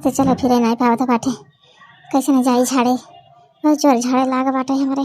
तो चलो फिर नहीं पावत बाटे, कैसे न जाई झाड़े, बहुत जोर झाड़े लाग बाटे हमारे।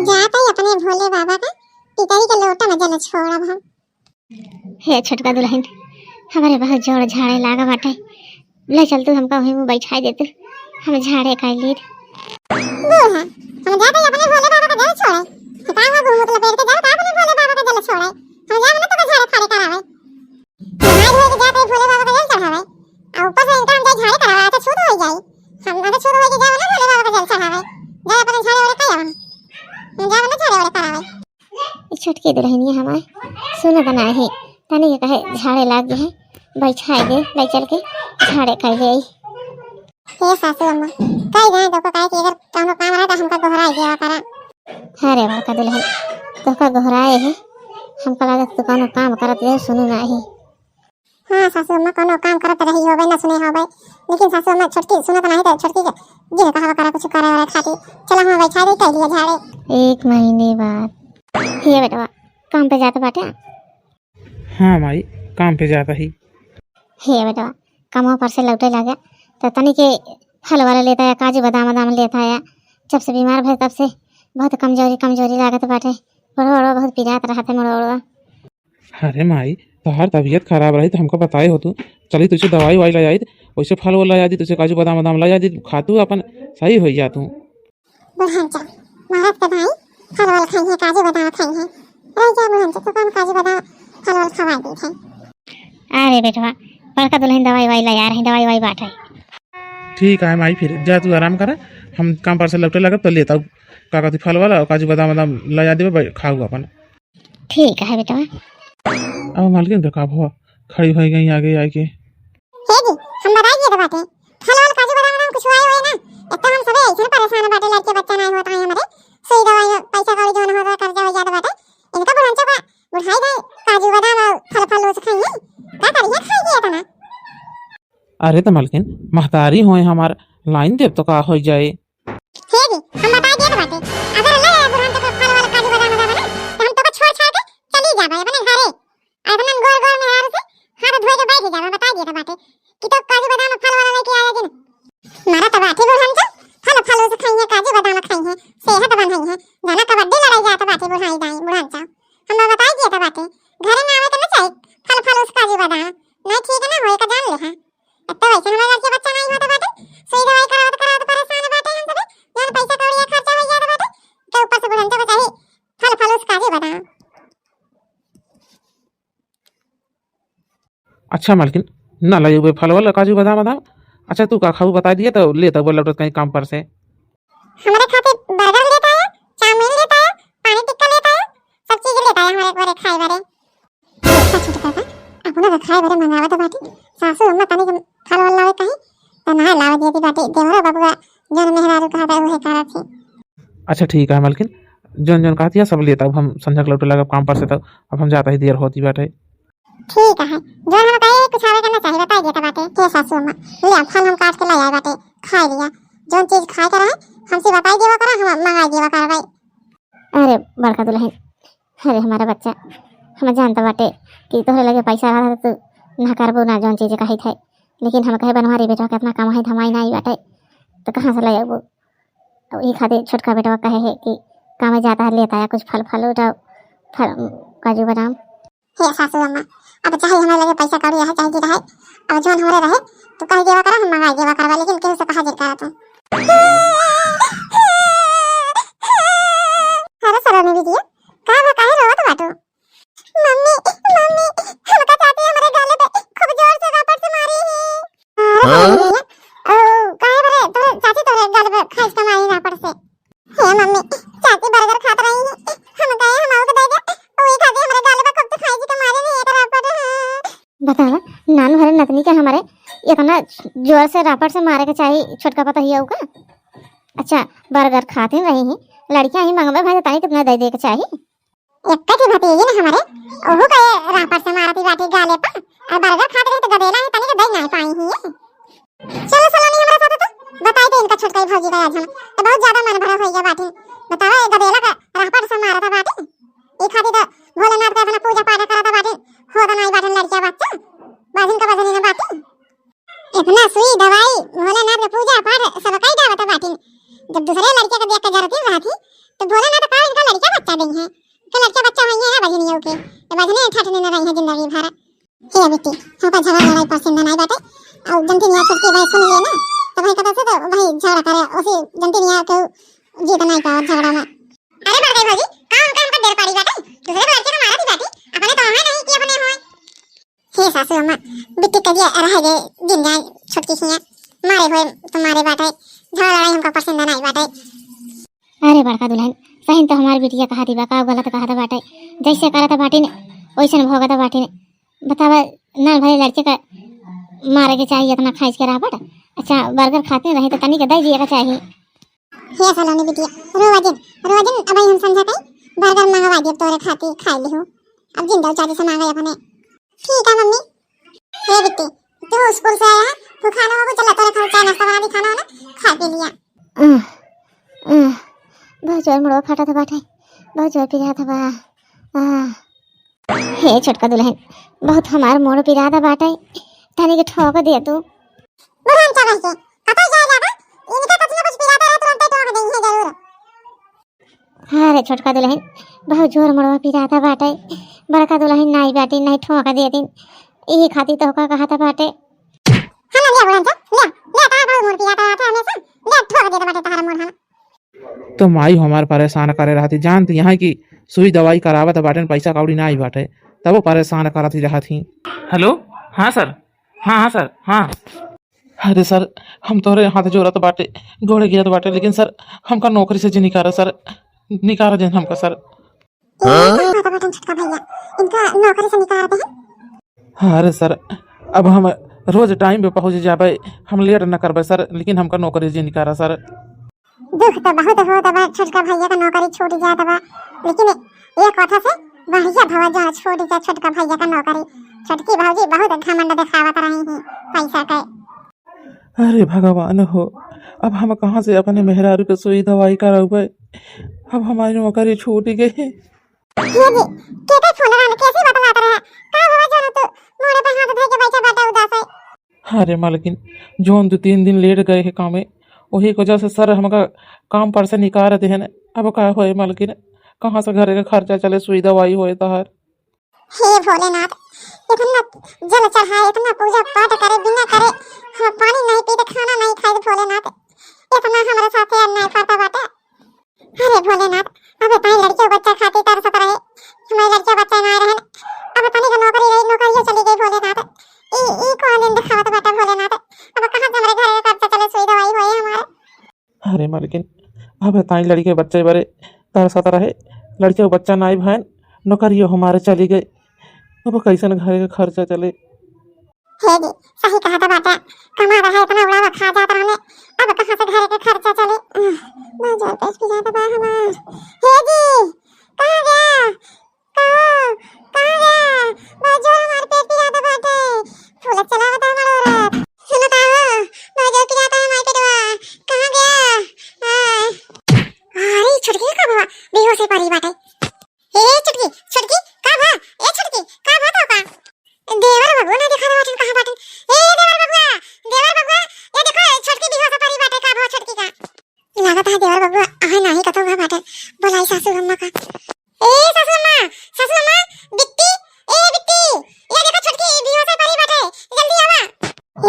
जाते ही अपने भोले बाबा का पितरी का लोटा में जल छोड़ा हम। हे छोटका दुल्हन, हमारे बहुत जोर झाड़े लाग बाटे, ले चल तू हमका वहीं में बैठा देते, हम झाड़े का लीड। बूढ़ा, हम जाते ही अपने भोले बाबा का जल छोड़े, हितावा घूमत लपेट के जाता अपने भोले बाबा का जल छोड़े, हम जाम न तो झाड़े फाड़े करावे, नहाई धोए के जाते भोले बाबा का जल चढ़ावे, और ऊपर से इनका हम जाए झाड़े करावे तो छूत हो जाई, हम ना तो छूत हो के जावे ना भोले बाबा का जल चढ़ावे, जाए अपने झाड़े ओड़े का हम जावे ना झाड़े ओड़े करावे। छोटकी दुल्हनिया हमारे सुन बना है, तनी के कहे झाड़े लाग गए, बैठा दे ले चल के झाड़े कर गई। हे सासू अम्मा, कई गए तो कहे कि अगर कोनो काम रहा तो हमका दोहराई देवा करा। अरे बड़का दुल्हन, तो का दोहराए है, हमका लागत तो कोनो काम करत है सुनू नहीं। हाँ सासू अम्मा, कोनो काम करत रही होबे ना सुने होबे, लेकिन सासू अम्मा छोटकी सुनत नहीं तो छोटकी के जिन कहा करा कुछ करे वाला खाती चला हम बैठा दे कह लिया झाड़े। 1 महीने बाद ये बेटा काम पे जाता बाटे। हाँ माई, काम पे जाता ही। हे बेटा कमवा पर से लौटे लगा तो तनी के फल वाला लेता है, काजू बादाम बादाम लेता है, जब से बीमार भय तब से बहुत कमजोरी लागत बाटे, बड़ो बहुत पीड़ात रहते मोड़ो। अरे माई, तोहार तबीयत खराब रही तो हमको बताए हो तू, चली तुझे दवाई वाई ला जाती, वैसे फल वो ला जाती, तुझे काजू बादाम बादाम ला जाती, खातू अपन सही हो जा तू। बुढ़ांचा महाराज का भाई फल वाल खाई है, काजू बादाम खाई है, रह जा बुढ़ांचा तो कौन काजू बादाम फल वाल खवा दी है। अरे बेटवा बड़का दुल्हन दवाई वाई ला यार है, दवाई वाई बाटे। ठीक है माई, फिर जा तू आराम कर, हम काम पर से लौटे लगा तो लेता हूँ का कहती फल वाला और काजू बादाम बादाम ला जा दे, खाऊ अपन। ठीक है बेटवा। अब मालकिन तो काब हुआ खड़ी हो गई आगे आके। हे जी हम बताइए तो बातें फल वाल काजू बादाम कुछ आए हुए ना, एक तो हम सबे ऐसे परेशान बाटे, लड़के बच्चा नहीं होता है हमारे, सुई दवाई पैसा कौड़ी जो ना होता कर्जा हो जाता बाटे, इनका बुढ़ांचा का बुढ़ाई गए काजू बादाम और फल उस खाइए का करिए खाइए तना। अरे तो मालकिन महतारी होए हमार लाइन देव तो का हो जाए। हे जी हम बता दिए तो बाटे, अगर ले आए बुढ़ांचा का फल वाला काजू बादाम ना तो हम तो को छोड़ छाड़ के चली जा भाई अपने घरे, अपना गोर गोर में हार से हाथ धोए के बैठ जा। बता दिए तो बाटे कि तो काजू बादाम फल वाला लेके आया दिन मारा तो बाटे बुढ़ांचा फल उस खाइए काजू बादाम खाइए सेहत बनाई है, जाना कबड्डी लड़ाई जाता बाटे बुढ़ाई दाई बुढ़ांचा। हम बता दिए तो बाटे घरे ना आवे तो ना चाहिए फल उस काजू बादाम नहीं ठीक ना होए का जान ले। हां तो वैसे हमारा लड़के बच्चा नहीं होता बाटे, सुई दवाई करावत परेशान बाटे हम सब, जान पैसा कौड़ी खर्चा हो जाता बाटे, तो ऊपर से बुढ़ांचा बताई फल उस काजू बादाम। अच्छा मालकिन ना ला फल वाला काजू बादाम बादाम, अच्छा तू का खाऊ बता दिए तो लेता बोल लौटत कहीं काम पर से। हमारे खाते बर्गर लेता है, चाउमीन लेता है, पानी टिक्का लेता है, सब चीज लेता है हमारे बारे खाए बारे। अच्छा छोटा का अपना तो खाए बारे मंगावा तो बाटे, सासू अम्मा तनी फल वाला लावे कहीं तो ना लावे देती बाटे, देवरा बाबूआ जन मेहरारू कहा था वो करा थी। अच्छा ठीक है मालकिन, जन जन कहती है सब लेता हूँ, हम संध्या लौटे लगा काम पर से, तब अब हम जाता ही देर होती बाटे। ठीक है जो हम कहे कुछ आवे करना चाहिए बता दिया बाटे के सासू अम्मा ले फल हम काट के ला आए बाटे खा लिया, जो चीज खाए कर रहे हमसे बताई देवा करा हम मंगा देवा कर भाई। अरे बड़का दुल्हन, अरे हमारा बच्चा हम जानता बाटे कि तोहरे लगे पैसा रहा तो ना करबो ना जौन चीज कही थे, लेकिन हम कहे बनवारी बेटा कितना कमाई धमाई नहीं बाटे तो कहाँ से ले आबो। और ये खातिर छोटका बेटा कहे है कि काम जाता है लेता है कुछ फल फल उठाओ फल काजू बादाम। हे सासू अम्मा अब चाहे हमारे लगे पैसा कौड़ी रहे चाहे रहे, अब जो हमारे रहे तो कह देवा करा हम मंगा देवा करवा, लेकिन केहू से कहा जे करा तुम। अरे सरोने दीदी काहे रोत बाटू। मम्मी मम्मी हमका चाची हमारे गाले पे खूब जोर से रपट से मारी है। अरे ओ काहे बरे तोरे चाची तोरे गाले पे खाइस के मारी रपट से। हे मम्मी चाची बर्गर खात रही है, हम कहे हम आके दे दे ओई खाती हमारे गाले पे खूब खाई जी के मारे नहीं एक रपट। बतावा नान भरे नतनी के हमारे इतना जोर से रापट से मारे के चाहिए, छोटका पता ही होगा। अच्छा बर्गर खाते रही हैं लड़कियां ही मंगवा भाई ताई कितना दे दे के चाहिए। एक कटी भतीजी ना हमारे ओहू कहे रापट से मारती बाटी गाले पर, और बर्गर खाते रही तो गदेला है तनी के दई नहीं पाई ही। चलो सलोनी हमारे साथ तो बताई दे इनका छोटका भौजी का आज हम तो बहुत ज्यादा मन भरा हो गया बाटी। बताओ ये गदेला का रापट से मारा था बाटी, ये खाती तो भोलेनाथ का अपना पूजा पाठ करा था बाटी, हो तो नहीं बाटी लड़कियां बच्चा बाजन का बाजन ना बाटी इतना सुई दवाई भोलेनाथ का पूजा पाठ सब कई दावत बाटी जब दूसरे लड़के का देख के जरती रहा थी तो भोलेनाथ का इनका लड़का बच्चा दी है के लड़का बच्चा है ना बजनियों के बजने ठठने न रही है जिंदगी भर हे बेटी हमका झगड़ा लड़ाई पसंद नहीं बाटे और जनती निया छोटकी भाई सुन लिए ना तो भाई कहता से तो भाई झगड़ा करे उसी जनती निया के जीत नहीं का झगड़ा में अरे बड़ गई भाजी काम का देर पड़ी बाटे दूसरे लड़के का मारा थी बाटी अपने तो है नहीं कि अपने होए हे सासू अम्मा बिट्टी कभी रह गए दिन जाए छोटकी सिया मारे हुए तुम्हारे बाटे झगड़ा लड़ाई हमका पसंद नहीं बाटे अरे बड़का दुल्हन सही तो हमारी बिटिया कहा थी का गलत कहा था बाटे जैसे करा था बाटी ने वैसे भोगा था बाटी ने बतावा ना भाई लड़के का मारे के चाहिए इतना खाइस के रहा बट अच्छा बर्गर खाते रहे तो तनी के दे दिए का चाहिए हे सलोनी बिटिया रोज अब हम समझा कहीं बर्गर मंगवा दिए तोरे खाती खाई ली हो अब जिंदा चाची से मांगे अपने ठीक है मम्मी हे बिट्टी तू स्कूल से आया तू खाना होगा चला तोरे खाना चाय नाश्ता बना दी खाना हो ना खा पी लिया बहुत जोर मुड़ो फाटा था बाटे बहुत जोर पिरा था बा हे छोटका दुल्हन बहुत हमार मोड़ पिरा था बाटे तनी के ठोक दे तू बुढ़ान चावल के पता जाएगा इनका कुछ ना कुछ पिलाता है तुरंत ठोक देंगे जरूर अरे छोटका दुल्हन बहुत जोर मुड़ो पिरा था बाटे बड़का दुल्हन नहीं बाटी नहीं ठोक दे दिन यही खाती तो का कहा था बाटे हम लिया बुढ़ान ले तारा बहुत मोड़ पिलाता था हमेशा ले ठोक दे बाटे तारा मोड़ हम तो माई हमार परेशान करे रहती जानती यहाँ की सुई दवाई करावत बाटे पैसा कौड़ी ना आई बाटे तब वो परेशान करती रहती। हेलो हाँ सर हाँ सर हाँ अरे सर हम तोरे हाथ जोड़त बाटे गोड़े गिरत बाटे लेकिन सर हमका नौकरी से जी निकारा सर निकारा दें हमका सर इनका नौकरी से निकाल दे हाँ अरे सर अब हम रोज टाइम पे पहुँच जाबे हम लेट न करबे सर लेकिन हमका नौकरी जी निकारा सर दुख तो बहुत हो दबा छोटका भैया का नौकरी छूट जा दबा लेकिन एक कथा से भैया भवा जा छूट जा छोटका भैया का नौकरी छोटकी भौजी बहुत घमंड दिखावत रही हैं पैसा का अरे भगवान हो अब हम कहाँ से अपने मेहरारू के सुई दवाई करावे अब हमारी नौकरी छूट गई ये जी केते फोन रहा कैसे बतलाता रहा का हुआ जानो तो मोरे पे हाथ धर के बैठा बैठा उदास है अरे मालकिन जोन 2-3 दिन लेट गए है कामे वही वजह से सर हमका काम पर से निकाल दे हैं अब का होए मालकिन कहाँ से घर का खर्चा चले सुई दवाई होए तहर हे भोलेनाथ इतना जल चढ़ाए इतना पूजा पाठ करे बिना करे हम पानी नहीं पीते खाना नहीं खाए भोलेनाथ इतना हमारे साथ अन्याय करता बाटे अरे भोलेनाथ अब ताई लड़के बच्चा खाती तरसत रहे हमारे लड़के बच्चा ना रहे अब तनी का नौकरी रही नौकरी चली गई भोलेनाथ ई कौन दिन दिखावत बाटे भोलेनाथ अब कहां से हमारे घर का खर्चा चले सुई दवाई होए हमारे अरे मालकिन अब ताई लड़के बच्चे बड़े तरसत रहे लड़के बच्चा नाई भाई नौकरी हमारे चली गई अब कैसे घर का खर्चा चले हे जी सही कहा था बाटा कमा रहा है इतना उड़ा खा जाता रहने अब कहां से घर का खर्चा चले बाजार पेश भी जाता बा हमार हे जी कहां गया कहां गया बाजार हमारे पेट भी जाता बाटे फूल चला बता हमारा औरत सुनो ता बाजार भी जाता है हमारे पेटवा कहां गया अरे छुटकी का बाबा बेहोश है परी बाटे हे छुटकी का भा ए छुटकी का भा तो का देवर बबुआ ना दिखा रहा कहां बाटे ए देवर बबुआ ये देखो छटकी भी हो परी बाटे का भो छटकी का लागत है देवर बबुआ आए नहीं कतो भा बाटे बोलाई सासू अम्मा का ए सासू अम्मा बिट्टी ए बिट्टी ये देखो छटकी भी हो परी बाटे जल्दी आवा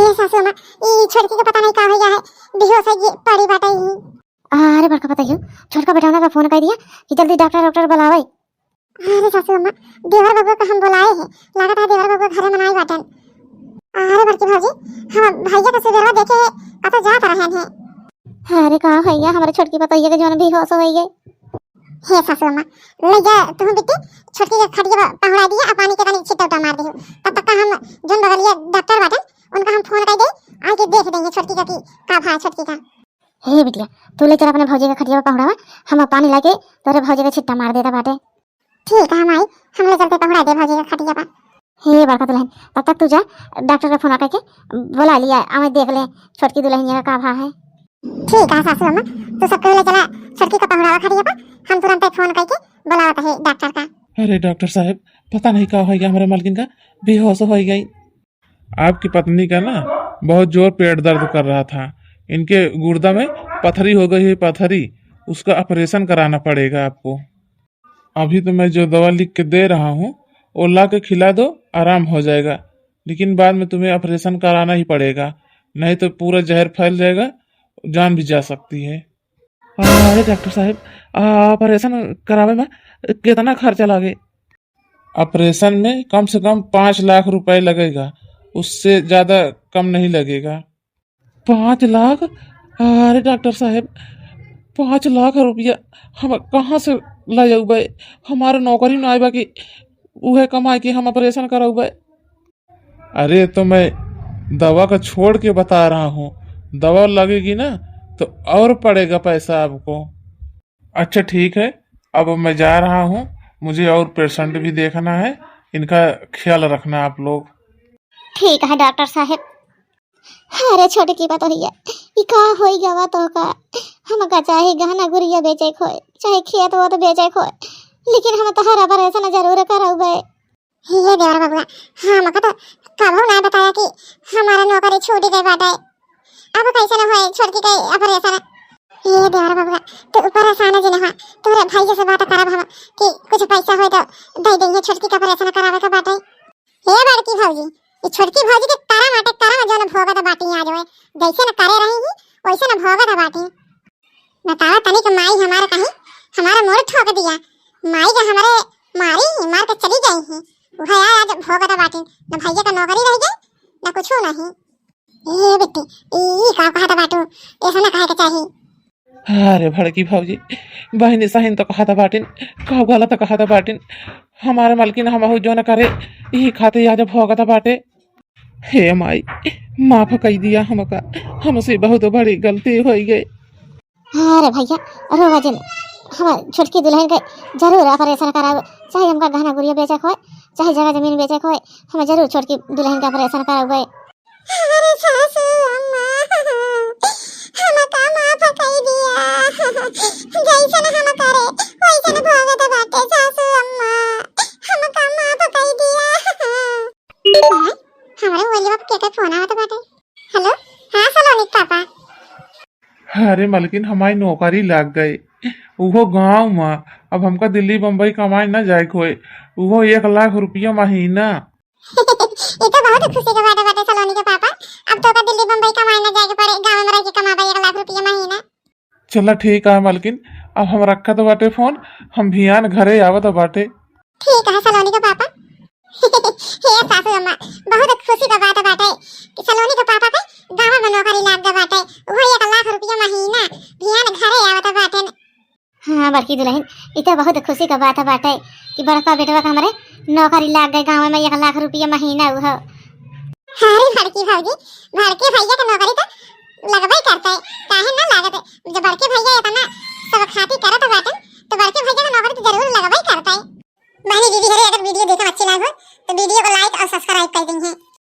ए सासू अम्मा ई छटकी का पता नहीं का हो गया है बेहोश है ये परी बाटे अरे बड़का बताइयो छोटका बेटाना का फोन कर दिया कि जल्दी डॉक्टर बुलावे अरे सासू अम्मा देवर बबुआ को हम बुलाए हैं लागत है देवर बबुआ घर में नहीं बाटन अरे बड़की भौजी हम भैया का सुबह देखे कतो जात रहन है अरे का भैया हमारे छोटकी बताइए के जोन भी होश हो गई हे सासू अम्मा ले जा तुम बिट्टी छोटकी के खटिया पहुंचा दिया और पानी के पानी छिटौटा मार दियो तब तक हम जोन बगलिया डॉक्टर बाटन उनका हम फोन कर दे आके देख देंगे छोटकी का भा छोटकी का हे बिटिया तू ले चल अपने भौजी के खटिया पहुंचावा हम पानी लाके तोरे भौजी के छिट्टा मार देता बाटे ठीक है माई हम ले चलते पहुंचा दे भौजी का खटिया पर हे बड़का दुल्हन तब तक तू जा डॉक्टर का फोन करके बुला लिया हमें देख ले छोटकी दुल्हनिया का भा है ठीक है सासू अम्मा तू सब ले चला छोटकी का पहुंचावा खटिया पर हम तुरंत फोन करके बुलावत है डॉक्टर का अरे डॉक्टर साहब पता नहीं क्या हो गया हमारे मालकिन का बेहोश हो गई आपकी पत्नी का ना बहुत जोर पेट दर्द कर रहा था। इनके गुर्दा में पथरी हो गई है, पथरी। उसका ऑपरेशन कराना पड़ेगा आपको। अभी तो मैं जो दवा लिख के दे रहा हूँ वो ला के खिला दो, आराम हो जाएगा। लेकिन बाद में तुम्हें ऑपरेशन कराना ही पड़ेगा, नहीं तो पूरा जहर फैल जाएगा, जान भी जा सकती है। अरे डॉक्टर साहब, ऑपरेशन करावे में कितना खर्चा लागे? ऑपरेशन में कम से कम 5 लाख रुपए लगेगा, उससे ज़्यादा कम नहीं लगेगा। 5 लाख? अरे डॉक्टर साहब, 5 लाख रुपया हम कहाँ से लाए भाई? हमारे नौकरी ना आए कि उहे कमाए कि हम ऑपरेशन कराऊ भाई। अरे तो मैं दवा का छोड़ के बता रहा हूँ, दवा लगेगी ना तो और पड़ेगा पैसा आपको। अच्छा ठीक है, अब मैं जा रहा हूँ, मुझे और पेशेंट भी देखना है, इनका ख्याल रखना आप लोग। ठीक है डॉक्टर साहब। अरे छोटे की बात है, ई का होई गवा तो का हमका चाहे गहना गुड़िया बेचे खोए, चाहे खेत वो तो बेचे खोए, लेकिन हम तहरा ऑपरेशन जरूर कराऊबे। ये देवर बबुआ, हमका तो कबो ना बताया कि हमारा नौकरी छूट गई बाटे। अब कैसे ना होए छोटकी के ऑपरेशन। ये देवर बबुआ, तो ऊपर आसान जी ना, तोरे भाई से बात करब हम कि कुछ पैसा होए तो दे देंगे छोटकी का ऑपरेशन करावे के बाटे। हे बड़की भौजी, ये छोटकी भौजी के तारा माटे तारा में जोन भोगत बाटी आ जाए, जैसे न करे रही वैसे न भोगत बाटी। बताओ तनी के माई हमारा कहीं हमारा मोड़ ठोक दिया, माई का हमारे मारी मार के चली गई है। वह आज भोगत बाटी, न भैया का नौकरी रह गई न कुछ नहीं। ए बेटी, ई का कहत बाटू, ऐसा न कहे के चाहिए। अरे भड़की भौजी, बहनी सहिन तो कहा था बाटिन, कहा गलत कहा था बाटिन। हमारे मालकिन हम जो न करे यही खाते आज भोगत बाटे। हे माई, माफ कर दिया हमका, हमसे बहुत बड़ी गलती हो गई। अरे भैया रोवा जिन, हम छोटकी दुल्हन के जरूर ऑपरेशन करावे, चाहे हमका गहना गुड़िया बेचे खोए, चाहे जगह जमीन बेचे खोए, हम जरूर छोटकी दुल्हन का ऑपरेशन करावे। अरे सासू अम्मा, हमका माफ कर दिया, जैसन हम करे वैसन भोगत बाटे सासू अम्मा, हमका माफ कर दिया। हमारे बोलिए बाप के फोन आवत बाटे। हेलो, हाँ सलोनी पापा। अरे मालकिन, हमारी नौकरी लग गई, वो गाँव में। अब हमका दिल्ली बम्बई कमाए न जाए खोए, वो 1 लाख रुपया महीना। ये तो बहुत खुशी का बात बाटे सलोनी के पापा। अब तो का दिल्ली बम्बई कमाए न जाए के पड़े, गांव में रह के कमाबा 1 लाख रुपया महीना। चला ठीक है मालकिन, अब हम रखा तो बाटे फोन, हम भियान घरे आवत बाटे। ठीक है सलोनी के पापा। हे सासू अम्मा, बहुत खुशी का बात बाटे कि सलोनी के पापा के गांव में नौकरी लाग गए बाटे, वो 1 लाख रुपया महीना भियान घरे आवत बाटे। हाँ बड़की दुल्हन, ये तो बहुत खुशी का बात बाटे कि बड़का बेटवा का हमारे नौकरी लाग गई, गाँव में 1 लाख रुपया महीना। वो अरे बड़की भौजी, बड़के भैया के नौकरी तो लगबे करते, काहे ना लागत। जब बड़के भैया इतना सब खातिर